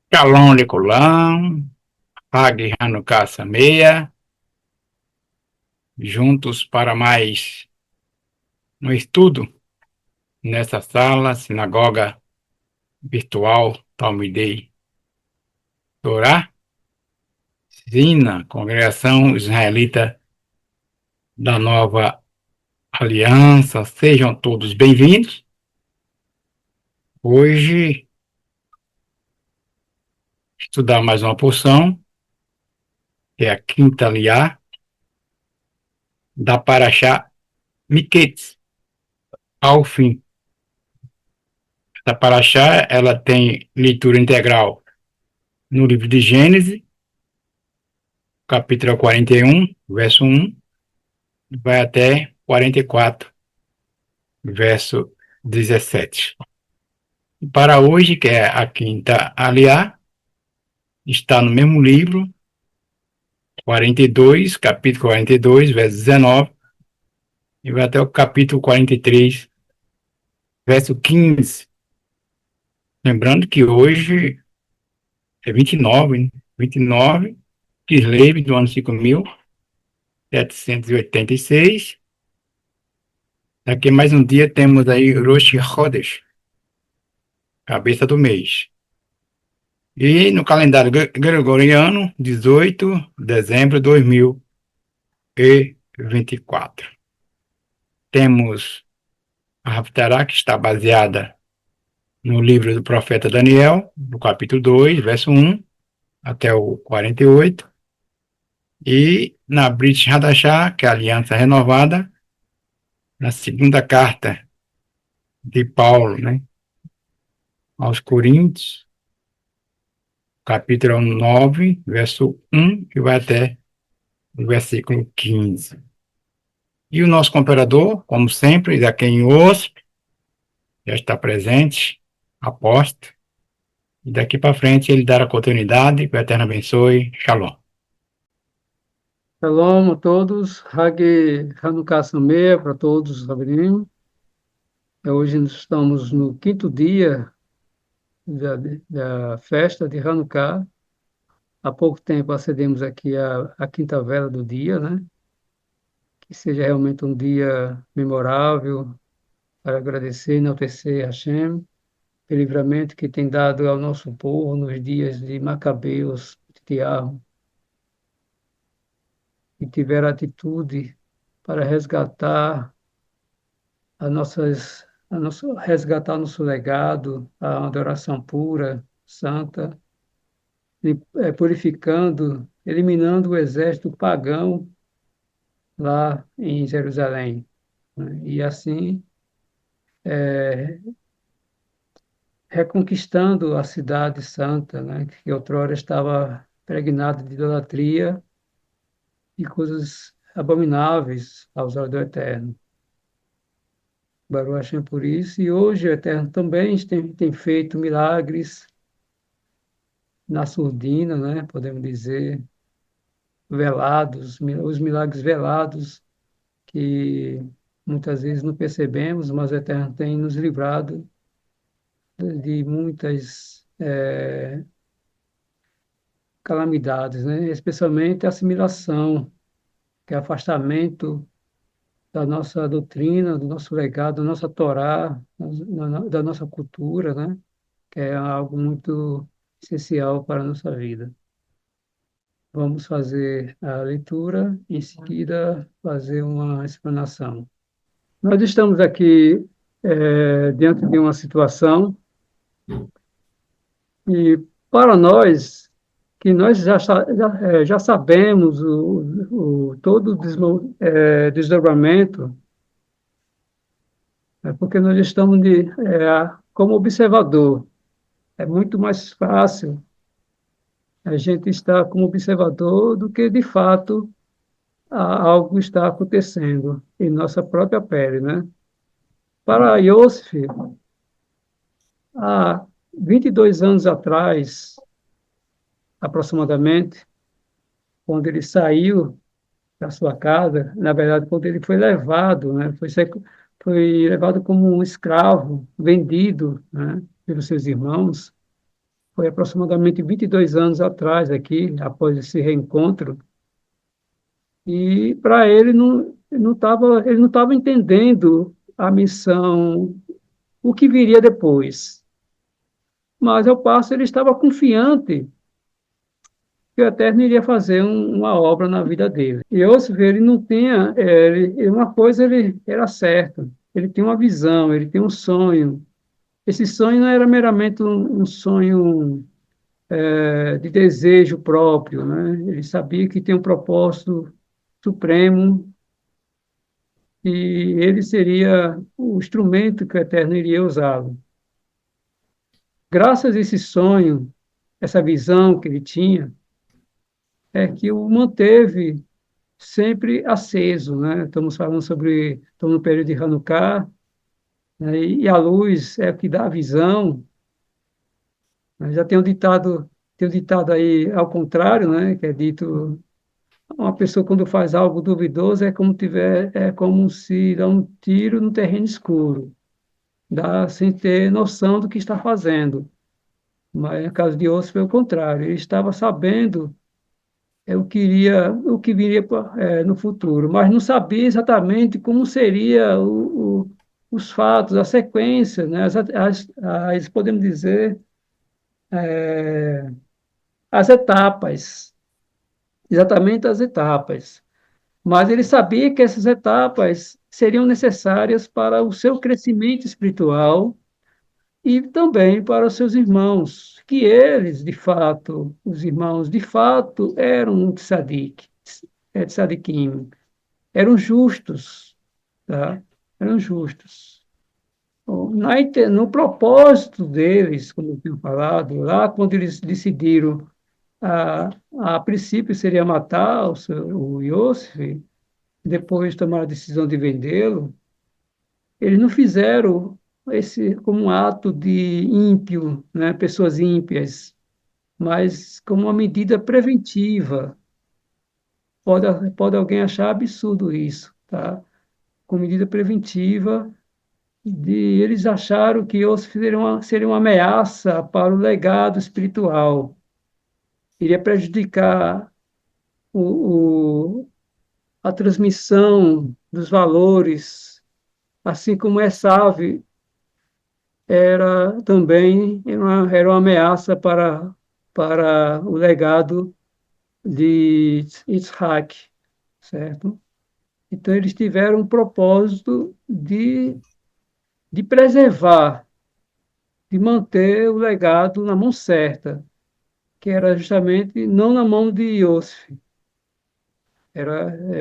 Shalom Lecolam, Hag Hanukkah Sameia, juntos para mais um estudo nessa sala, sinagoga virtual Talmidei Torá, Sina, Congregação Israelita da Nova Aliança. Sejam todos bem-vindos. Hoje, estudar mais uma porção, que é a quinta aliá da Parashá Miketz, ao fim. Essa Parashá, ela tem leitura integral no livro de Gênesis, capítulo 41, verso 1, vai até 44, verso 17. E para hoje, que é a quinta aliá, está no mesmo livro, 42, capítulo 42, verso 19, e vai até o capítulo 43, verso 15. Lembrando que hoje é 29, hein? 29, Kislev do ano 5.786. Daqui a mais um dia temos aí Rosh Chodesh, cabeça do mês. E no calendário gregoriano, 18 de dezembro de 2024. Temos a Haftarah, que está baseada no livro do profeta Daniel, no capítulo 2, verso 1 até o 48. E na Brit Hadashah, que é a Aliança Renovada, na segunda carta de Paulo, né, aos Coríntios, capítulo 9, verso 1, que vai até o versículo 15. E o nosso cooperador, como sempre, a quem ouço, já está presente, aposto, e daqui para frente ele dará continuidade, que o Eterno abençoe. Shalom. Shalom a todos, Hag Hanukkah Sameach para todos, Rabinim. Hoje nós estamos no quinto dia da festa de Hanukkah. Há pouco tempo acedemos aqui à quinta vela do dia, né? Que seja realmente um dia memorável para agradecer e enaltecer Hashem pelo livramento que tem dado ao nosso povo nos dias de Macabeus, de Tiago, que tiveram atitude para resgatar resgatar nosso legado, a adoração pura, santa, purificando, eliminando o exército pagão lá em Jerusalém, né? E assim, é, reconquistando a cidade santa, né? Que outrora estava pregnada de idolatria e coisas abomináveis aos olhos do Eterno. Baruch Hashem por isso, e hoje o Eterno também tem feito milagres na surdina, né? Podemos dizer, velados, os milagres velados que muitas vezes não percebemos, mas o Eterno tem nos livrado de muitas calamidades, né? Especialmente a assimilação, que é afastamento da nossa doutrina, do nosso legado, da nossa Torá, da nossa cultura, né? Que é algo muito essencial para a nossa vida. Vamos fazer a leitura, em seguida fazer uma explanação. Nós estamos aqui diante de uma situação e para nós que nós já sabemos todo o desdobramento, porque nós estamos como observador. É muito mais fácil a gente estar como observador do que, de fato, algo está acontecendo em nossa própria pele, né? Para Yosef, há 22 anos atrás, aproximadamente, quando ele saiu da sua casa, na verdade, quando ele foi levado, né? Foi levado como um escravo, vendido, né? Pelos seus irmãos, foi aproximadamente 22 anos atrás aqui, após esse reencontro, e para ele não estava entendendo a missão, o que viria depois. Mas ao passo ele estava confiante que o Eterno iria fazer uma obra na vida dele. E Yosef, ele não tinha, uma coisa ele era certa, ele tinha uma visão, ele tinha um sonho. Esse sonho não era meramente um sonho de desejo próprio, né? Ele sabia que tinha um propósito supremo e ele seria o instrumento que o Eterno iria usá-lo. Graças a esse sonho, essa visão que ele tinha, é que o manteve sempre aceso, né? Estamos no período de Hanukkah, né? E a luz é o que dá a visão. Né? Já tem um ditado aí ao contrário, né? Que é dito, uma pessoa quando faz algo duvidoso é como se dá um tiro no terreno escuro, dá sem ter noção do que está fazendo. Mas no caso de outros foi o contrário, ele estava sabendo o que viria no futuro, mas não sabia exatamente como seria os fatos, a sequência, né? Podemos dizer, as etapas, exatamente as etapas. Mas ele sabia que essas etapas seriam necessárias para o seu crescimento espiritual e também para os seus irmãos, que eles, de fato, os irmãos, de fato, eram tzadikim, eram justos, tá? Eram justos. Bom, no propósito deles, como eu tenho falado, lá quando eles decidiram, a, a princípio seria matar o Yosef, depois tomar a decisão de vendê-lo, eles não fizeram esse como um ato de ímpio, né? Pessoas ímpias, mas como uma medida preventiva. Pode alguém achar absurdo isso, tá? Com medida preventiva, eles acharam que Yosef seria uma ameaça para o legado espiritual, iria prejudicar a transmissão dos valores, assim como Esaú era uma ameaça para o legado de Isaac, certo? Então, eles tiveram um propósito de preservar, de manter o legado na mão certa, que era justamente não na mão de Iosif.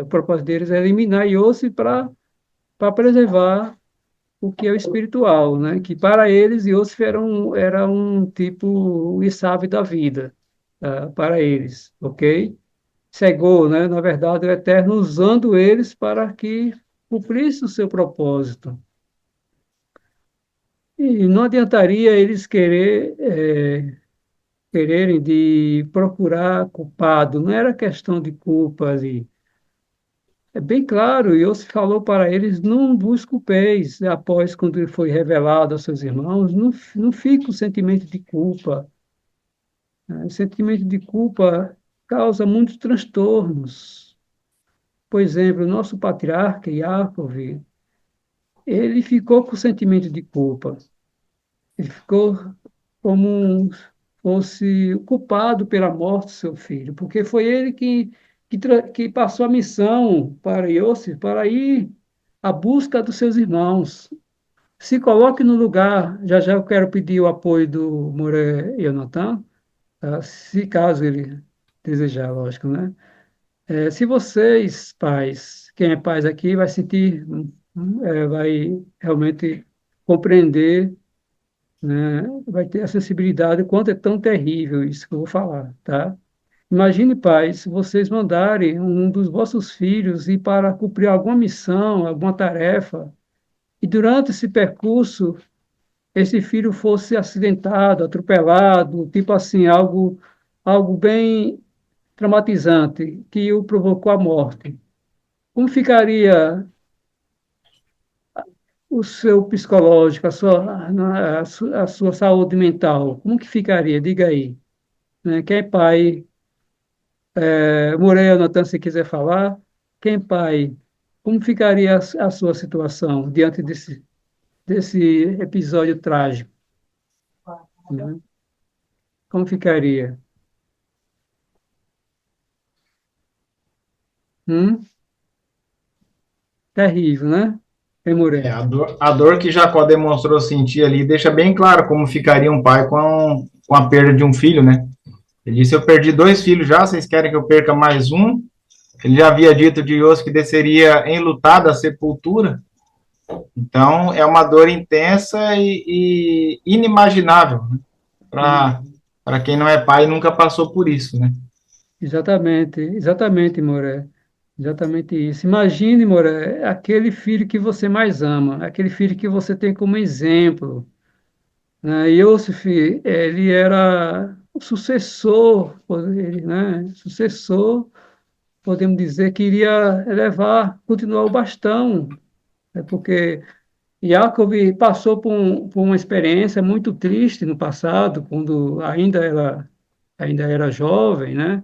O propósito deles era eliminar Iosif para preservar o que é o espiritual, né? Que para eles Iosif era um tipo o Esaú da vida, tá? Para eles, ok? Cegou, né? Na verdade, o Eterno usando eles para que cumprisse o seu propósito. E não adiantaria eles quererem de procurar culpado, não era questão de culpa ali. É bem claro, e Deus falou para eles, não vos culpeis, após quando ele foi revelado aos seus irmãos, não fica o sentimento de culpa. Né? O sentimento de culpa causa muitos transtornos. Por exemplo, o nosso patriarca, Yaakov, ele ficou com o sentimento de culpa. Ele ficou como fosse culpado pela morte do seu filho, porque foi ele que passou a missão para Yosef, para ir à busca dos seus irmãos. Se coloque no lugar, já já eu quero pedir o apoio do Moré Yonatan, tá? Se caso ele desejar, lógico, né? Se vocês, pais, quem é pais aqui, vai sentir, vai realmente compreender, né? Vai ter a sensibilidade, o quanto é tão terrível isso que eu vou falar, tá? Imagine, pai, se vocês mandarem um dos vossos filhos ir para cumprir alguma missão, alguma tarefa, e durante esse percurso, esse filho fosse acidentado, atropelado, tipo assim, algo bem traumatizante, que o provocou a morte. Como ficaria o seu psicológico, a sua saúde mental, como que ficaria? Diga aí. Né? Quem é pai, Moreira, Natan, se quiser falar, quem é pai, como ficaria a sua situação diante desse episódio trágico? Né? Como ficaria? Hum? Terrível, né? Quem Moreira? A dor que Jacó demonstrou sentir ali deixa bem claro como ficaria um pai com a perda de um filho, né? Ele disse: Eu perdi dois filhos já, vocês querem que eu perca mais um? Ele já havia dito de Deus que desceria enlutada à sepultura. Então, é uma dor intensa e inimaginável, né? Para quem não é pai e nunca passou por isso, né? Exatamente, exatamente, Moré. Exatamente isso. Imagine, Moré, aquele filho que você mais ama, aquele filho que você tem como exemplo. Né? Yosef, ele era o sucessor, né? Sucessor, podemos dizer, que iria levar, continuar o bastão, né? Porque Jacob passou por uma experiência muito triste no passado, quando ainda era jovem, né?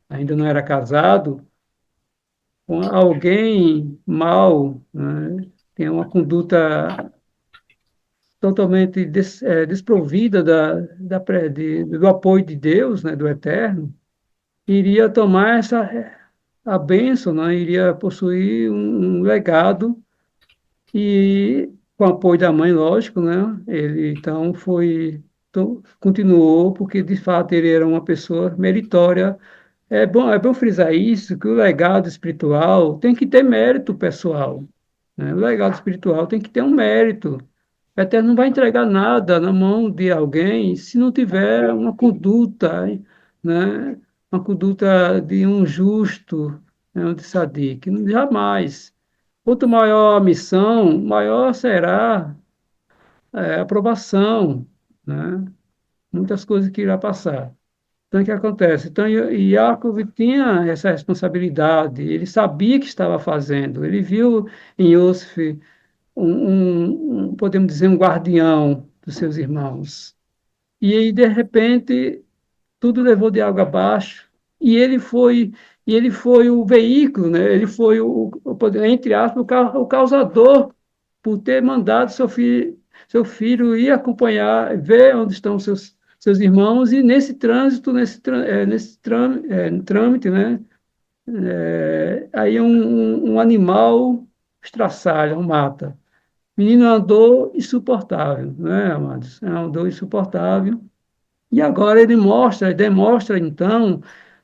Ainda não era casado, com alguém mau, né? Tem uma conduta totalmente desprovida do apoio de Deus, né? Do Eterno, iria tomar a bênção, né? Iria possuir um legado e com o apoio da mãe, lógico, né? Ele então continuou porque de fato ele era uma pessoa meritória. É bom frisar isso, que o legado espiritual tem que ter mérito pessoal, né? O legado espiritual tem que ter um mérito. O Eterno não vai entregar nada na mão de alguém se não tiver uma conduta, né? Uma conduta de um justo, né? Um de sadique. Jamais. Quanto maior a missão, maior será a aprovação, né? Muitas coisas que irá passar. Então, o que acontece? Então, Yaakov tinha essa responsabilidade, ele sabia que estava fazendo, ele viu em Yosef podemos dizer, um guardião dos seus irmãos. E aí, de repente, tudo levou de água abaixo, e ele foi o veículo, né? Ele foi entre aspas, o causador por ter mandado seu filho ir acompanhar, ver onde estão seus irmãos, e nesse trânsito, trâmite, né? Aí um animal estraçalha, um mata. Menino é uma dor insuportável, né, amados? É uma dor insuportável. E agora demonstra então,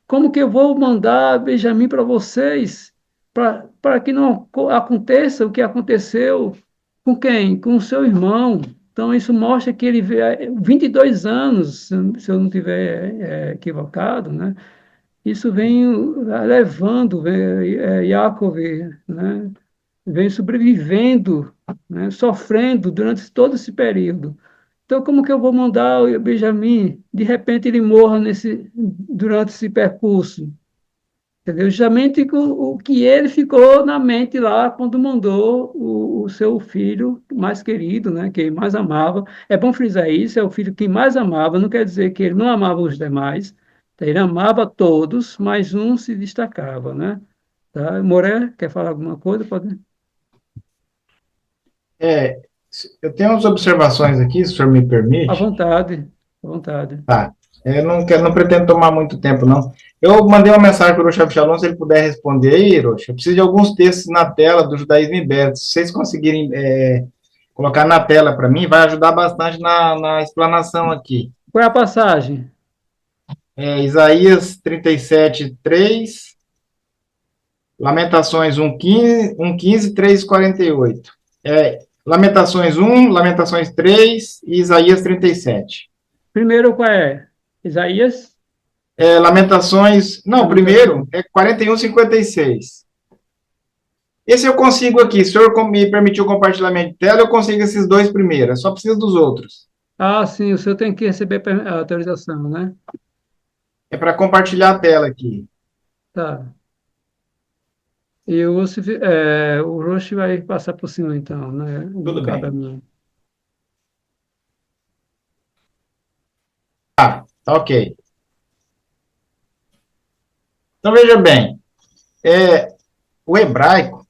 como que eu vou mandar Benjamim para vocês, para que não aconteça o que aconteceu com quem? Com o seu irmão. Então, isso mostra que ele veio 22 anos, se eu não estiver equivocado, né? Isso vem levando Yaakov, né? Vem sobrevivendo, né? Sofrendo durante todo esse período. Então, como que eu vou mandar o Benjamin? De repente ele morra durante esse percurso. Entendeu? Justamente o que ele ficou na mente lá quando mandou o seu filho mais querido, né, que ele mais amava. É bom frisar isso, é o filho que mais amava, não quer dizer que ele não amava os demais. Ele amava todos, mas um se destacava, né? Tá? Moré, quer falar alguma coisa? Pode. É, eu tenho umas observações aqui, se o senhor me À permite. vontade, à vontade. Tá. Eu não pretendo tomar muito tempo, não. Eu mandei uma mensagem para o Rocha Shalom, se ele puder responder aí, Rocha. Eu preciso de alguns textos na tela do Judaísmo em Beta. Se vocês conseguirem colocar na tela para mim, vai ajudar bastante na explanação aqui. Qual é a passagem? Isaías 37, 3, Lamentações 1:15, 3:48. Lamentações 1, Lamentações 3 e Isaías 37. Primeiro, qual é? Isaías? Lamentações. Não, primeiro Lamentações. é 41:56. Esse eu consigo aqui. Se o senhor me permitiu o compartilhamento de tela, eu consigo esses dois primeiros. Só preciso dos outros. Ah, sim, o senhor tem que receber a autorização, né? É para compartilhar a tela aqui. Tá. E o Roche vai passar por cima, então, né? Tudo Não bem. cabe a mim. Tá, ok. Então, veja bem, o hebraico,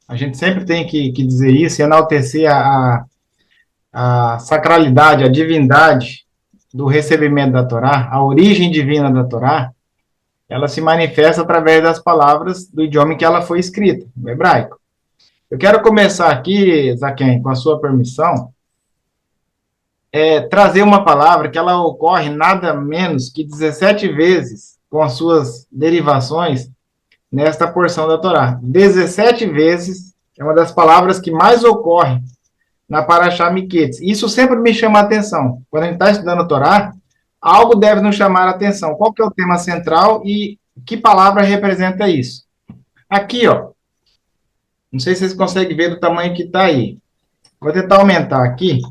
a gente sempre tem que dizer isso e enaltecer a sacralidade, a divindade do recebimento da Torá, a origem divina da Torá, ela se manifesta através das palavras do idioma em que ela foi escrita, no hebraico. Eu quero começar aqui, Zaquem, com a sua permissão, trazer uma palavra que ela ocorre nada menos que 17 vezes com as suas derivações nesta porção da Torá. 17 vezes é uma das palavras que mais ocorre na Parashá Miquetes. Isso sempre me chama a atenção. Quando a gente está estudando a Torá, algo deve nos chamar a atenção. Qual que é o tema central e que palavra representa isso? Aqui, ó. Não sei se vocês conseguem ver do tamanho que está aí. Vou tentar aumentar aqui.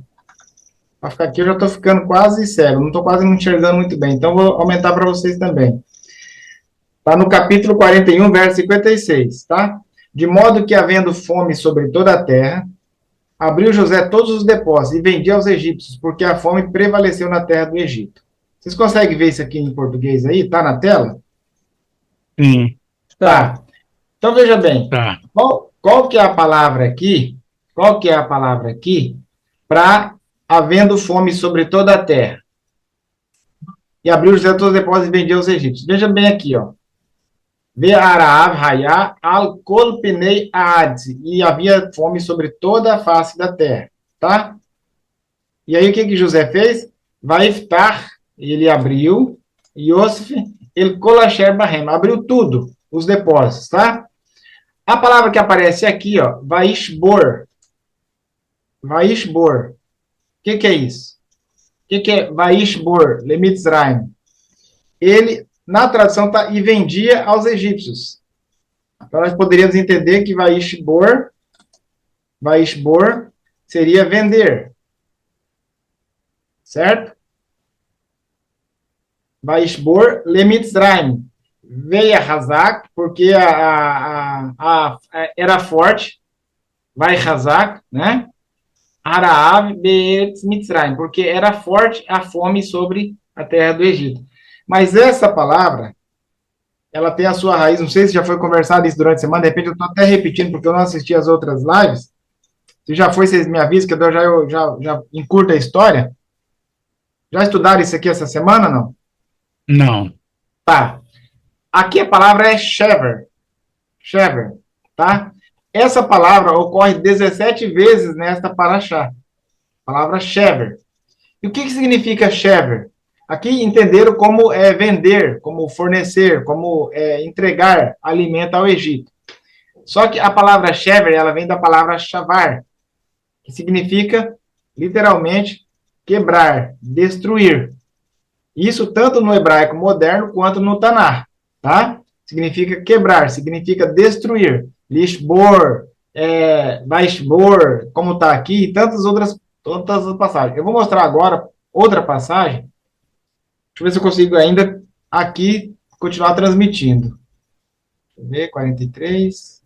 Para ficar aqui, eu já estou ficando quase cego. Não estou quase me enxergando muito bem. Então, vou aumentar para vocês também. Está no capítulo 41, verso 56, tá? De modo que, havendo fome sobre toda a terra, abriu José todos os depósitos e vendia aos egípcios, porque a fome prevaleceu na terra do Egito. Vocês conseguem ver isso aqui em português aí? Está na tela? Sim, Tá. Então, veja bem. tá. Qual que é a palavra aqui? Qual que é a palavra aqui para havendo fome sobre toda a terra? E abriu José todos os depósitos e vendia aos egípcios. Veja bem aqui, ó. Ve'arav hayá al kol penei ha'ad. E havia fome sobre toda a face da terra, tá? E aí o que José fez? Vaiftar, ele abriu, Yosef, ele kolasher bahem, abriu tudo, os depósitos, tá? A palavra que aparece aqui, ó, vaishbor. Vaishbor. O que é isso? O que é vaishbor, lemitzraim? Ele, na tradução, tá, e vendia aos egípcios. Então, nós poderíamos entender que vaishbor seria vender. Certo? Vaishbor lemitzraim. Veia Hazak, porque era forte. Vai Hazak, né? Araav be'eretz Mitzrayim, porque era forte a fome sobre a terra do Egito. Mas essa palavra, ela tem a sua raiz, não sei se já foi conversado isso durante a semana, de repente eu estou até repetindo, porque eu não assisti as outras lives. Se já foi, vocês me avisam, que eu já encurto a história. Já estudaram isso aqui essa semana, não? Não. Tá. Aqui a palavra é shever. Shever, tá? Essa palavra ocorre 17 vezes nesta paraxá. Palavra shever. E o que significa shever? Aqui entenderam como vender, como fornecer, como entregar alimento ao Egito. Só que a palavra shever, ela vem da palavra shavar, que significa, literalmente, quebrar, destruir. Isso tanto no hebraico moderno quanto no Tanar, tá? Significa quebrar, significa destruir. Lishbor, Vaishbor, como está aqui, e tantas outras passagens. Eu vou mostrar agora outra passagem. Deixa eu ver se eu consigo ainda aqui continuar transmitindo. Deixa eu ver, 43,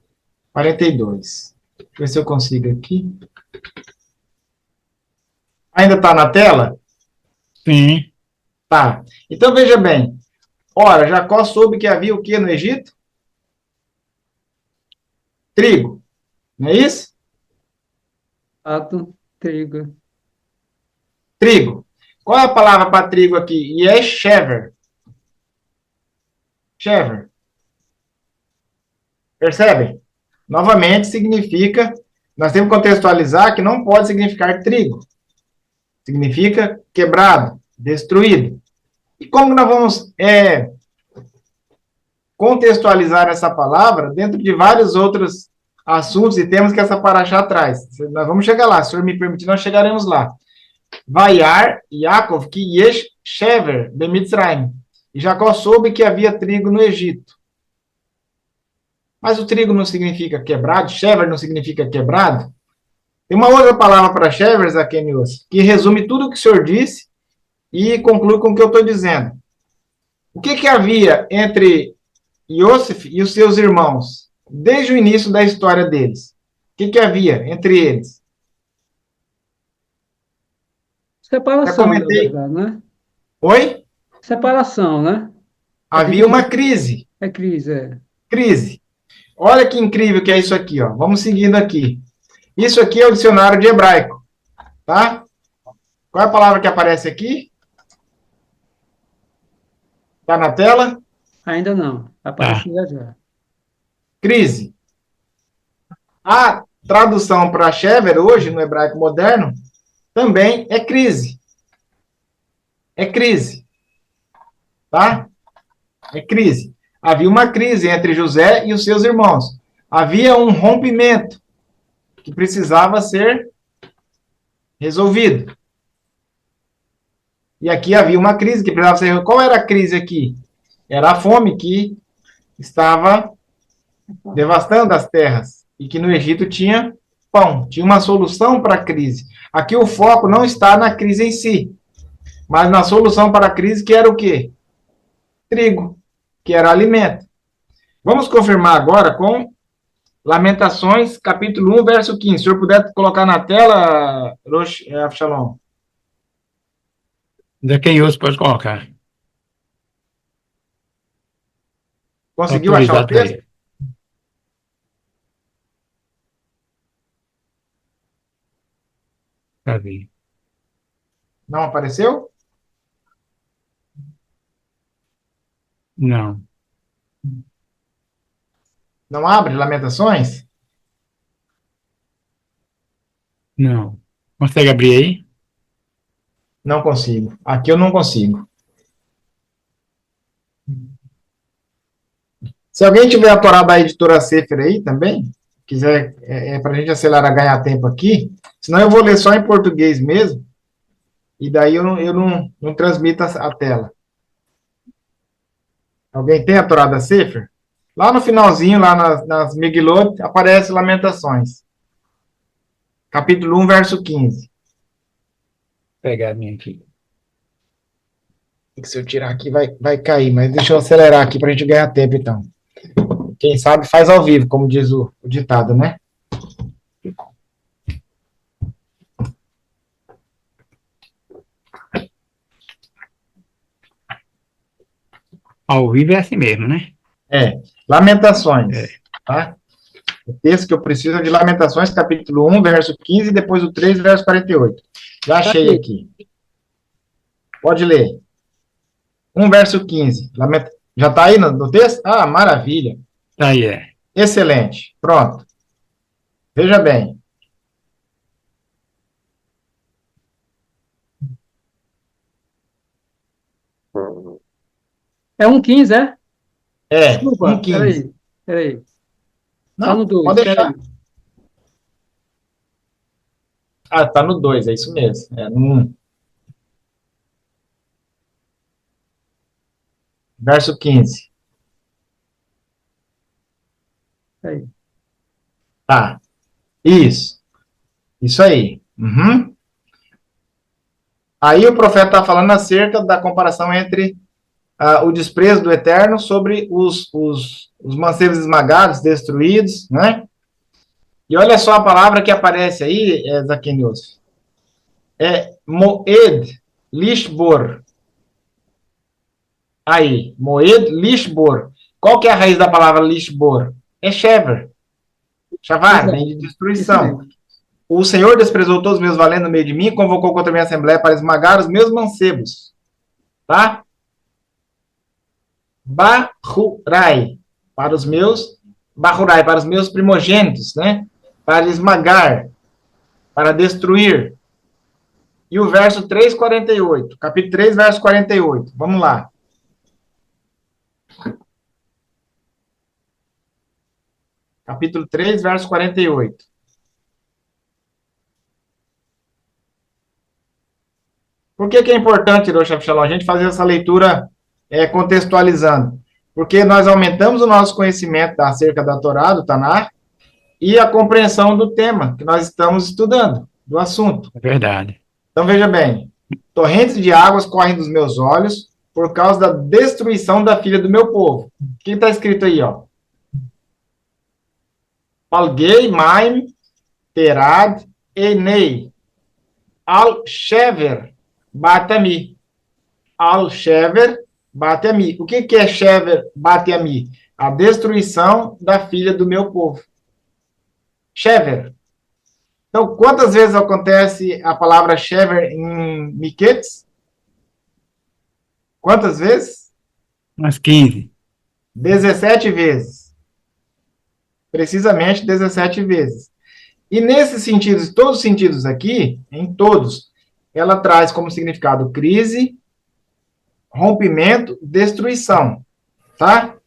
42. Deixa eu ver se eu consigo aqui. Ainda está na tela? Sim, Tá. Então, veja bem. Ora, Jacó soube que havia o que no Egito? Trigo. Não é isso? Fato, trigo. Trigo. Qual é a palavra para trigo aqui? E é shever. Shever. Percebem? Novamente, significa... Nós temos que contextualizar que não pode significar trigo. Significa quebrado, destruído. E como nós vamos contextualizar essa palavra dentro de vários outros assuntos e temas que essa paraxá traz? Nós vamos chegar lá, se o senhor me permitir, nós chegaremos lá. Vaiar Yaakov que yesh shever de Mitzrayim. E Jacó soube que havia trigo no Egito. Mas o trigo não significa quebrado, shever não significa quebrado. Tem uma outra palavra para shever, Zaquenius, que resume tudo o que o senhor disse e conclui com o que eu estou dizendo. O que havia entre Yosef e os seus irmãos? desde o início da história deles. O que havia entre eles? Já Separação, na comentei. verdade, né? Oi? Separação, né? Havia uma crise. É crise, é. Crise. Olha que incrível que é isso aqui, ó. Vamos seguindo aqui. Isso aqui é o dicionário de hebraico, tá? Qual é a palavra que aparece aqui? Tá na tela? Ainda não. Tá. Apareceu já já. Crise. A tradução para Shever, hoje, no hebraico moderno, também é crise. É crise. Tá? É crise. Havia uma crise entre José e os seus irmãos. Havia um rompimento que precisava ser resolvido. E aqui havia uma crise que precisava ser resolvida. Qual era a crise aqui? Era a fome que estava devastando as terras. E que no Egito tinha pão. Tinha uma solução para a crise. Aqui o foco não está na crise em si, mas na solução para a crise, que era o quê? Trigo, que era alimento. Vamos confirmar agora com Lamentações, capítulo 1, verso 15. Se o senhor puder colocar na tela, Rosh Avshalom. Da quem ouço pode colocar. Conseguiu achar o Autorizado texto? aí. Já vi. Não apareceu? Não. Não abre Lamentações? Não. Consegue abrir aí? Não consigo. Aqui eu não consigo. Se alguém tiver a Torá da editora Sefer aí também, quiser, para a gente acelerar, ganhar tempo aqui, senão eu vou ler só em português mesmo, e daí eu não transmito a tela. Alguém tem a Torá da Sefer? Lá no finalzinho, lá nas Migilot, aparece Lamentações. Capítulo 1, verso 15. Vou pegar a minha aqui. Se eu tirar aqui vai cair, mas deixa eu acelerar aqui para a gente ganhar tempo, então. Quem sabe faz ao vivo, como diz o ditado, né? Ao vivo é assim mesmo, né? Lamentações. É. Tá? O texto que eu preciso é de Lamentações, capítulo 1, verso 15, e depois o 3, verso 48. Já achei aqui. Pode ler. 1, verso 15. Já está aí no texto? Ah, maravilha. Tá aí, é. Excelente. Pronto. Veja bem. É 1,15, é? Desculpa, 1,15. peraí. Tá Não, no 2, pode deixar. peraí. Ah, está no 2, é isso mesmo. No 1. Verso 15. Peraí. Tá. Isso. Isso aí. Uhum. Aí o profeta está falando acerca da comparação entre o desprezo do Eterno sobre os mancebos esmagados, destruídos, né? E olha só a palavra que aparece aí, Zaquenius. É Moed Lishbor. Aí, Moed Lishbor. Qual que é a raiz da palavra Lishbor? É Shever. Shavar, vem de destruição. O Senhor desprezou todos os meus valentes no meio de mim e convocou contra a minha assembleia para esmagar os meus mancebos. Tá? Bahurai, para os meus primogênitos, né? Para esmagar, para destruir. E o verso 3:48, capítulo 3, verso 48. Vamos lá. Capítulo 3, verso 48. Por que é importante, Rosh Avshalom, a gente fazer essa leitura contextualizando? Porque nós aumentamos o nosso conhecimento acerca da Torá, do Tanar, e a compreensão do tema que nós estamos estudando, do assunto. É verdade. Então, veja bem. Torrentes de águas correm dos meus olhos por causa da destruição da filha do meu povo. O que está escrito aí, ó? Palgei, Maim, Terad, Enei. Al-Shever, Batami. Al-Shever, Batami. O que é Shever, Batami? A destruição da filha do meu povo. Shever. Então, quantas vezes acontece a palavra Shever em Miquetes? Quantas vezes? Umas 15. 17 vezes. Precisamente 17 vezes. E nesses sentidos, todos os sentidos aqui, em todos, ela traz como significado crise, rompimento, destruição, tá?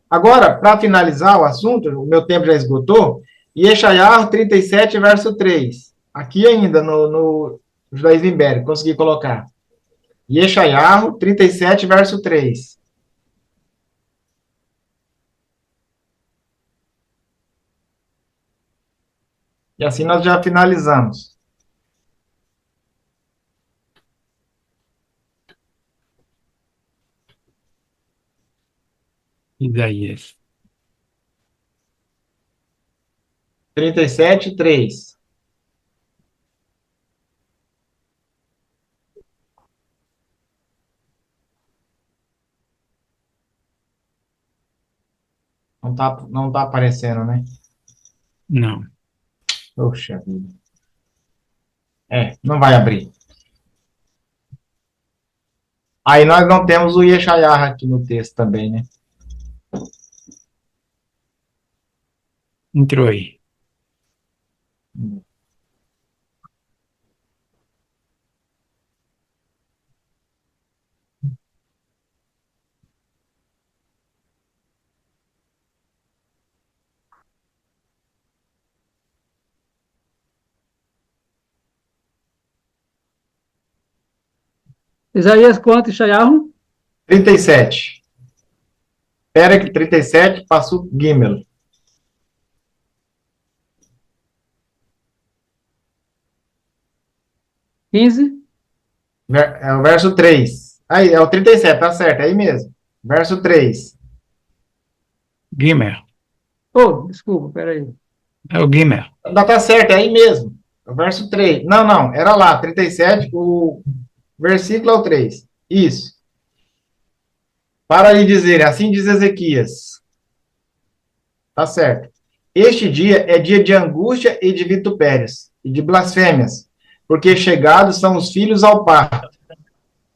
Agora, para finalizar o assunto, o meu tempo já esgotou, Yeshayahu 37, verso 3. Aqui ainda no Judaísmo Ibérico, consegui colocar. Yeshayahu 37, verso 3. E assim nós já finalizamos. Isaías. 37, 3. Não tá aparecendo, né? Não. Poxa vida. Não vai abrir. Aí nós não temos o Yeshayahu aqui no texto também, né? Entrou aí. Isaías quanto, Yeshayahu? 37. Perek 37, passo Gimel. Quinze. É o verso 3. Aí, é o 37, tá certo, é aí mesmo. Verso 3. Gimel. Oh, desculpa, peraí. É o Gimel. Tá certo, é aí mesmo. É o verso 3. Não, era lá, 37, o versículo é o 3. Isso. Para lhe dizer, assim diz Ezequias. Tá certo. Este dia é dia de angústia e de vitupérios, e de blasfêmias, porque chegados são os filhos ao parto,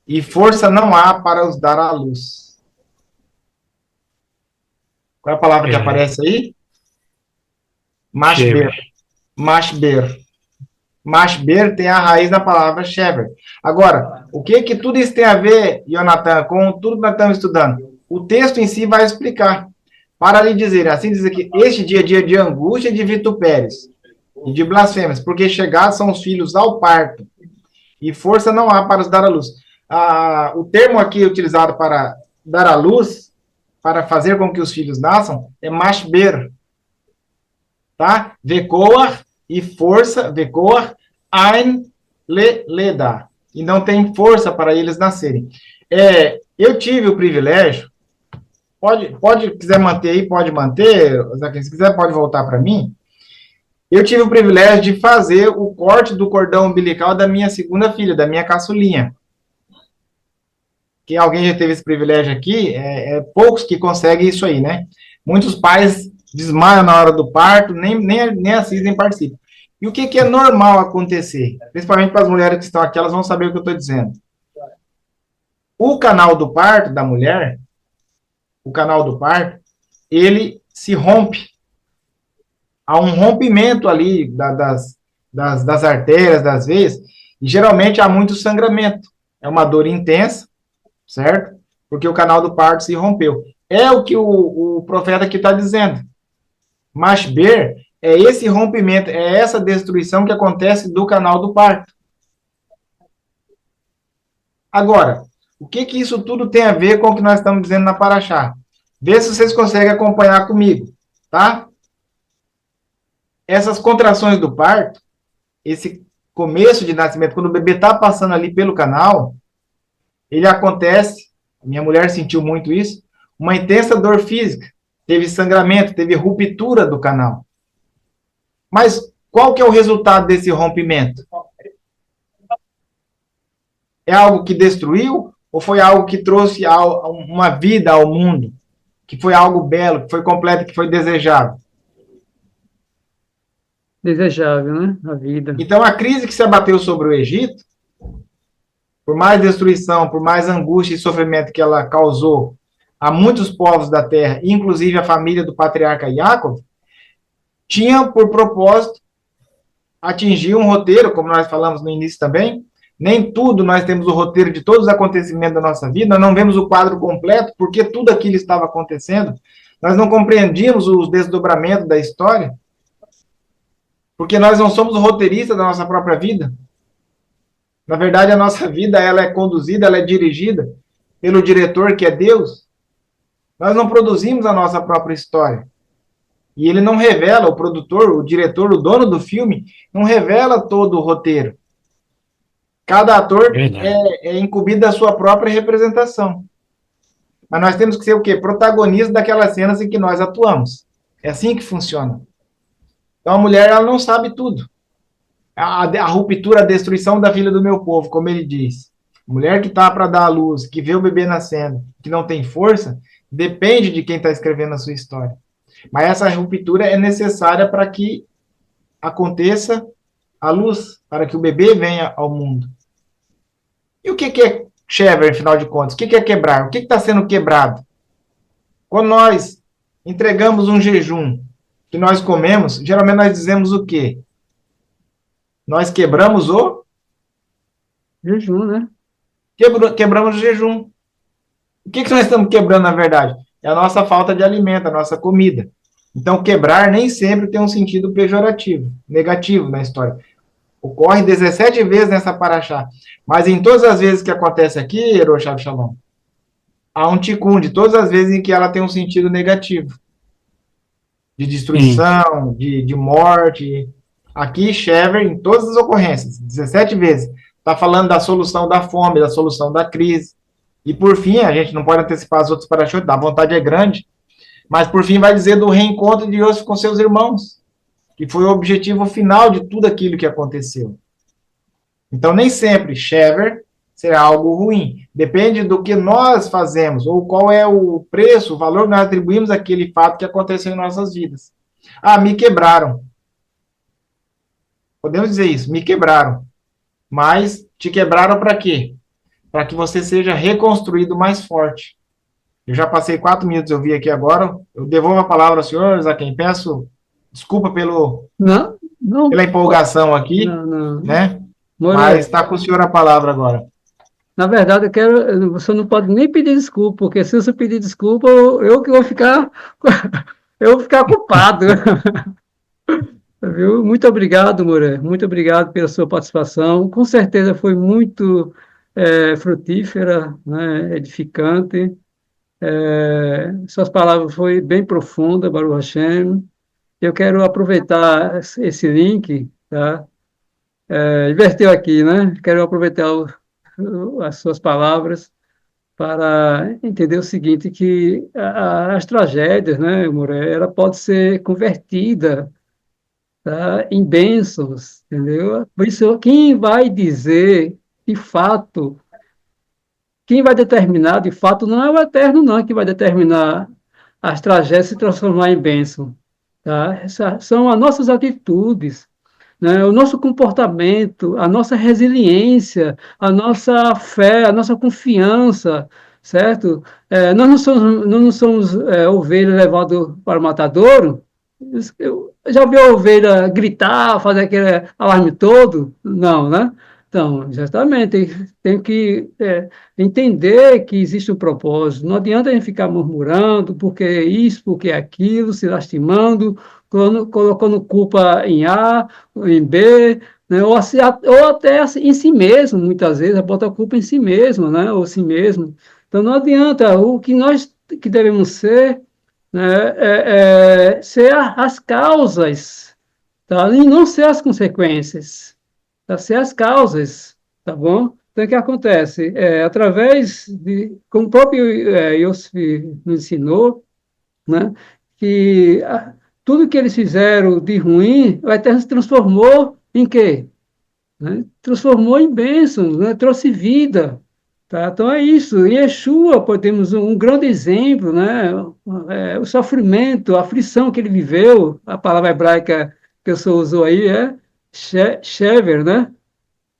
e força não há para os dar à luz. Qual é a palavra que aparece aí? Mashber. Shever. Mashber. Mashber tem a raiz na palavra shever. Agora, o que tudo isso tem a ver, Jonathan, com tudo que nós estamos estudando? O texto em si vai explicar. Para lhe dizer, assim diz aqui, este dia é dia de angústia e de vitupérios, e de blasfêmias, porque chegados são os filhos ao parto, e força não há para os dar à luz. O termo aqui utilizado para dar à luz, para fazer com que os filhos nasçam, é mashber. Tá? Vekoar e força, Vekoar, ein leda. E não tem força para eles nascerem. Eu tive o privilégio, quiser manter aí, pode manter, se quiser pode voltar para mim. Eu tive o privilégio de fazer o corte do cordão umbilical da minha segunda filha, da minha caçulinha. Que alguém já teve esse privilégio aqui, poucos que conseguem isso aí, né? Muitos pais desmaiam na hora do parto, nem assistem, nem participam. E o que é normal acontecer? Principalmente para as mulheres que estão aqui, elas vão saber o que eu estou dizendo. O canal do parto da mulher, ele se rompe. Há um rompimento ali das artérias, das veias, e geralmente há muito sangramento. É uma dor intensa, certo? Porque o canal do parto se rompeu. É o que o profeta aqui está dizendo. Mashber é esse rompimento, é essa destruição que acontece do canal do parto. Agora, o que isso tudo tem a ver com o que nós estamos dizendo na Paraxá? Vê se vocês conseguem acompanhar comigo, tá? Essas contrações do parto, esse começo de nascimento, quando o bebê está passando ali pelo canal, ele acontece, minha mulher sentiu muito isso, uma intensa dor física. teve sangramento, teve ruptura do canal. Mas qual que é o resultado desse rompimento? É algo que destruiu ou foi algo que trouxe uma vida ao mundo? Que foi algo belo, que foi completo, que foi desejável? Desejável, né? A vida. Então, a crise que se abateu sobre o Egito, por mais destruição, por mais angústia e sofrimento que ela causou a muitos povos da terra, inclusive a família do patriarca Jacob, tinha por propósito atingir um roteiro, como nós falamos no início também. Nem tudo nós temos o roteiro de todos os acontecimentos da nossa vida, nós não vemos o quadro completo, porque tudo aquilo estava acontecendo, nós não compreendíamos os desdobramentos da história, porque nós não somos o roteirista da nossa própria vida. Na verdade, a nossa vida ela é conduzida, ela é dirigida pelo diretor que é Deus. Nós não produzimos a nossa própria história. E ele não revela, o produtor, o diretor, o dono do filme, não revela todo o roteiro. Cada ator é incumbido da sua própria representação. Mas nós temos que ser o quê? Protagonistas daquelas cenas em que nós atuamos. É assim que funciona. Então a mulher ela não sabe tudo. A ruptura, a destruição da filha do meu povo, como ele diz. Mulher que está para dar à luz, que vê o bebê nascendo, que não tem força, depende de quem está escrevendo a sua história. Mas essa ruptura é necessária para que aconteça a luz, para que o bebê venha ao mundo. E o que é Shever, afinal de contas? O que é quebrar? O que está sendo quebrado? Quando nós entregamos um jejum que nós comemos, geralmente nós dizemos o quê? Nós quebramos o jejum, né? Quebramos o jejum. O que nós estamos quebrando, na verdade? É a nossa falta de alimento, a nossa comida. Então, quebrar nem sempre tem um sentido pejorativo, negativo na história. Ocorre 17 vezes nessa paraxá. Mas em todas as vezes que acontece aqui, Eroshab Shalom, há um tikkun de todas as vezes em que ela tem um sentido negativo. De destruição, de morte. Aqui, Shever, em todas as ocorrências, 17 vezes, está falando da solução da fome, da solução da crise. E por fim, a gente não pode antecipar as outras paraxotes, a vontade é grande, mas por fim vai dizer do reencontro de Yosef com seus irmãos, que foi o objetivo final de tudo aquilo que aconteceu. Então, nem sempre Shever será algo ruim. Depende do que nós fazemos, ou qual é o preço, o valor que nós atribuímos àquele fato que aconteceu em nossas vidas. Ah, me quebraram. Podemos dizer isso, me quebraram. Mas te quebraram para quê? Para que você seja reconstruído mais forte. Eu já passei 4 minutos, eu vi aqui agora. Eu devolvo a palavra ao senhor, Zaquim. Peço desculpa pela empolgação aqui, né? Mas está com o senhor a palavra agora. Na verdade, você não pode nem pedir desculpa, porque se você pedir desculpa, eu que vou ficar, eu vou ficar culpado. Viu? Muito obrigado, Moura. Muito obrigado pela sua participação. Com certeza foi muito frutífera, né? Edificante. Suas palavras foram bem profundas, Baruch Hashem. Eu quero aproveitar esse link, tá? Inverteu aqui, né? Quero aproveitar as suas palavras para entender o seguinte, que as tragédias, né, Moura, ela pode ser convertida, tá, em bênçãos, entendeu? Por isso, quem vai dizer, de fato, quem vai determinar, de fato, não é o Eterno, não, que vai determinar as tragédias se transformar em bênção, tá? São as nossas atitudes, né? O nosso comportamento, a nossa resiliência, a nossa fé, a nossa confiança, certo? Nós não somos ovelha levado para o matadouro. Eu já vi a ovelha gritar, fazer aquele alarme todo? Não, né? Então, justamente, tem que entender que existe um propósito. Não adianta a gente ficar murmurando, porque isso, porque aquilo, se lastimando, colocando culpa em A, em B, né? Ou até em si mesmo, muitas vezes, bota a culpa em si mesmo, né? Ou si mesmo. Então, não adianta. O que nós que devemos ser, né, ser as causas, tá? E não ser as consequências, tá? Ser as causas, tá bom? Então, o que acontece? Através de, como o próprio Yosef nos ensinou, né? Que tudo que eles fizeram de ruim, o Eterno se transformou em quê? Né? Transformou em bênção, né? Trouxe vida. Tá? Então é isso. Em Yeshua, podemos um grande exemplo, né? O sofrimento, a aflição que ele viveu, a palavra hebraica que o senhor usou aí é shever, né?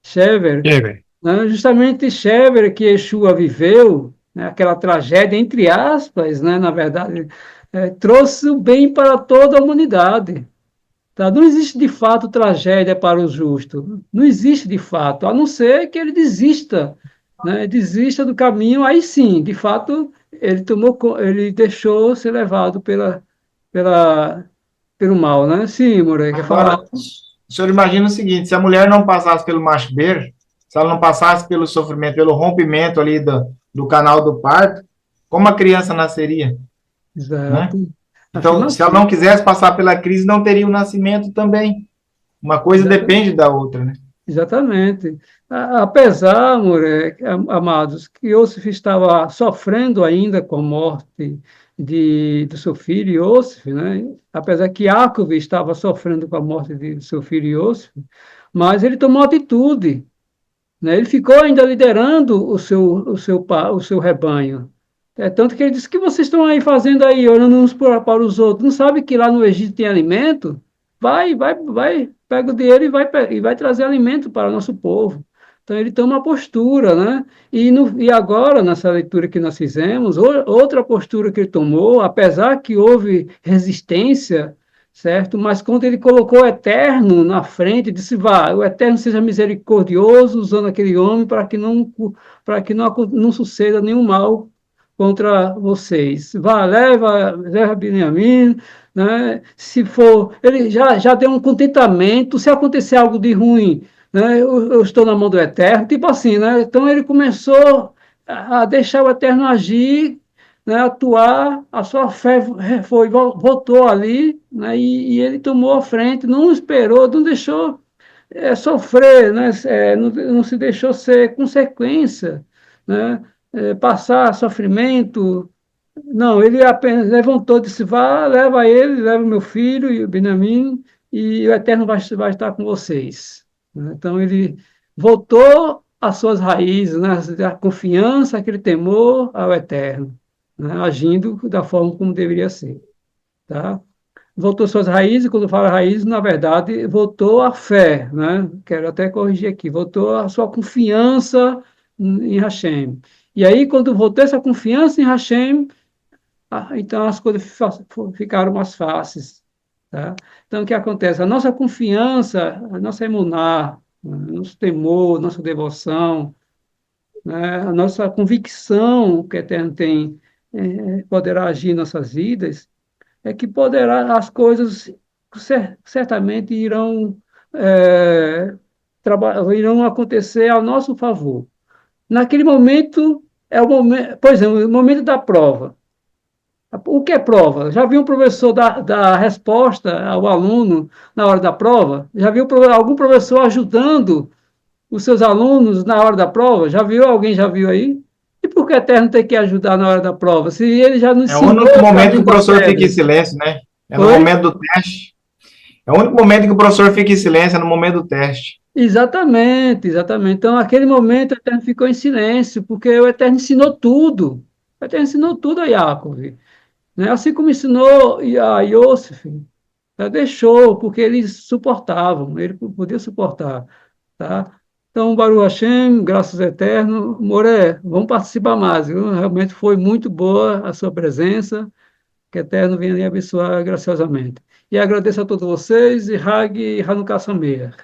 Shever, É, velho. né? Justamente Shever que Yeshua viveu, né? Aquela tragédia, entre aspas, né? Na verdade, trouxe o bem para toda a humanidade. Tá? Não existe de fato tragédia para o justo. Não existe de fato, a não ser que ele desista, né? Desista do caminho, aí sim, de fato, ele deixou ser levado pela, pelo mal, né? Sim, Moreira, quer falar? Agora, o senhor imagina o seguinte: se a mulher não passasse pelo machber, se ela não passasse pelo sofrimento, pelo rompimento ali do canal do parto, como a criança nasceria, né? Exato. Então, se ela não Afirmativo. quisesse passar pela crise, não teria o nascimento também. Uma coisa depende da outra, né? Exatamente. Apesar, amor, amados, que Iosif estava sofrendo ainda com a morte do seu filho Iosif, né? Apesar que Yaakov estava sofrendo com a morte de seu filho Iosif, mas ele tomou atitude, né? Ele ficou ainda liderando o seu rebanho. É tanto que ele disse: "O que vocês estão aí fazendo aí, olhando uns para os outros? Não sabe que lá no Egito tem alimento? Vai, pega o dinheiro e vai trazer alimento para o nosso povo." Então ele toma uma postura, né? E agora, nessa leitura que nós fizemos, outra postura que ele tomou, apesar que houve resistência, certo? Mas quando ele colocou o Eterno na frente, disse: "Vá, o Eterno seja misericordioso, usando aquele homem para que não suceda nenhum mal contra vocês. Vá, leva Benjamim, né? Se for, ele já deu um contentamento. Se acontecer algo de ruim, né? Eu estou na mão do Eterno, tipo assim, né? Então ele começou a deixar o Eterno agir, né, atuar, a sua fé voltou ali, né, e ele tomou a frente, não esperou, não deixou sofrer, né, não se deixou ser consequência, né, passar sofrimento. Não, ele apenas levantou e disse: "Vá, leva ele, leva meu filho e o Benjamim, e o Eterno vai estar com vocês." Né? Então ele voltou às suas raízes, né? A confiança, aquele temor ao Eterno, né? Agindo da forma como deveria ser. Tá? Voltou às suas raízes, quando fala raízes, na verdade, voltou à fé, né? Quero até corrigir aqui, voltou à sua confiança em Hashem. E aí, quando voltou essa confiança em Hashem, então as coisas ficaram mais fáceis. Tá? Então, o que acontece? A nossa confiança, a nossa emuná, nosso temor, nossa devoção, né? A nossa convicção que o Eterno tem, poderá agir em nossas vidas, é que poderá, as coisas certamente irão acontecer ao nosso favor. Naquele momento, é o momento, por exemplo, o momento da prova. O que é prova? Já viu um professor dar resposta ao aluno na hora da prova? Já viu algum professor ajudando os seus alunos na hora da prova? Já viu? Alguém já viu aí? E por que o Eterno tem que ajudar na hora da prova? Se ele já nos É o ensinou único o momento que caminho o das professor fica em pedras. silêncio, né? É no Oi? momento do teste. É o único momento que o professor fica em silêncio, é no momento do teste. Exatamente, exatamente. Então, naquele momento, o Eterno ficou em silêncio, porque o Eterno ensinou tudo. O Eterno ensinou tudo a Yaakov, né? Assim como ensinou a Yosef, deixou, porque eles suportavam, ele podia suportar, tá? Então, Baruch Hashem, graças ao Eterno. Moré, vamos participar mais, viu? Realmente foi muito boa a sua presença, que o Eterno venha lhe abençoar graciosamente. E agradeço a todos vocês, e Hag Hanukkah Sameach.